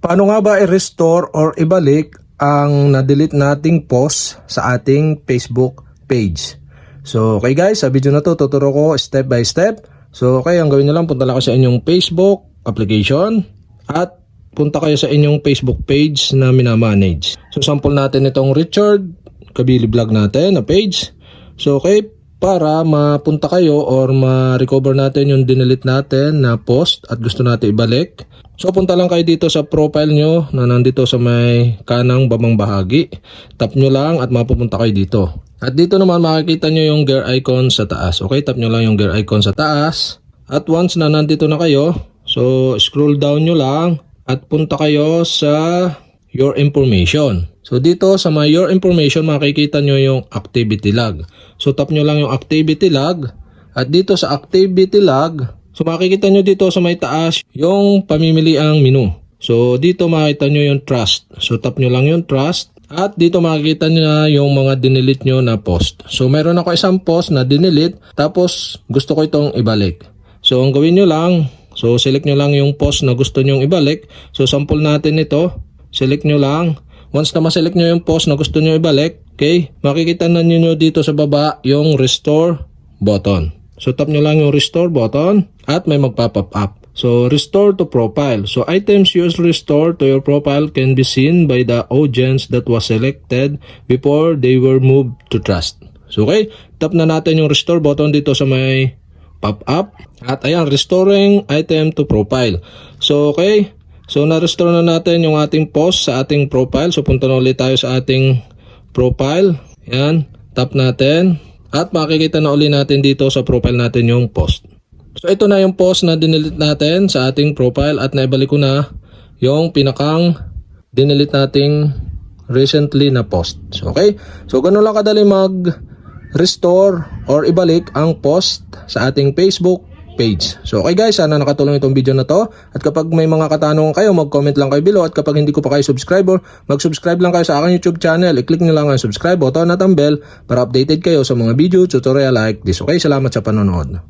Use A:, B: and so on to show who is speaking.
A: Paano nga ba i-restore or ibalik ang na-delete nating post sa ating Facebook page? So okay guys, sa video na to tuturo ko step by step. So okay, ang gawin nyo lang, punta lang kayo sa inyong Facebook application at punta kayo sa inyong Facebook page na minamanage. So sample natin itong Richard Kabili Vlog natin na page. So okay, para mapunta kayo or ma-recover natin yung dinelete natin na post at gusto natin ibalik. So punta lang kayo dito sa profile nyo na nandito sa may kanang babang bahagi. Tap nyo lang at mapupunta kayo dito. At dito naman makikita nyo yung gear icon sa taas. Okay, tap nyo lang yung gear icon sa taas. At once na nandito na kayo, so scroll down nyo lang at punta kayo sa your information. So dito sa my your information makikita nyo yung activity log. So tap nyo lang yung activity log at dito sa activity log, so makikita nyo dito sa may taas yung pamimiliang menu. So dito makikita nyo yung trust. So tap nyo lang yung trust at dito makikita nyo na yung mga dinelete nyo na post. So meron ako isang post na dinelete tapos gusto ko itong ibalik. So ang gawin nyo lang, so select nyo lang yung post na gusto nyo ibalik. So sample natin ito, select nyo lang. Once na ma-select nyo yung post na gusto nyo ibalik, okay, makikita na nyo dito sa baba yung restore button. So tap nyo lang yung restore button at may magpa-pop up. So restore to profile. So items used restore to your profile can be seen by the audience that was selected before they were moved to trust. So okay, tap na natin yung restore button dito sa may pop up. At ayan, restoring item to profile. So okay, so na-restore na natin yung ating post sa ating profile. So punta na ulit tayo sa ating profile. Ayan, tap natin. At makikita na ulit natin dito sa profile natin yung post. So ito na yung post na dinelete natin sa ating profile at naibalik ko na yung pinakang dinelete nating recently na post. So okay, so ganun lang kadali mag-restore or ibalik ang post sa ating Facebook page. So okay guys, sana nakatulong itong video na to. At kapag may mga katanungan kayo, mag-comment lang kayo below. At kapag hindi ko pa kayo subscriber, mag-subscribe lang kayo sa aking YouTube channel. I-click nyo lang ang subscribe button at ang bell para updated kayo sa mga video tutorial like this. Okay, salamat sa panonood.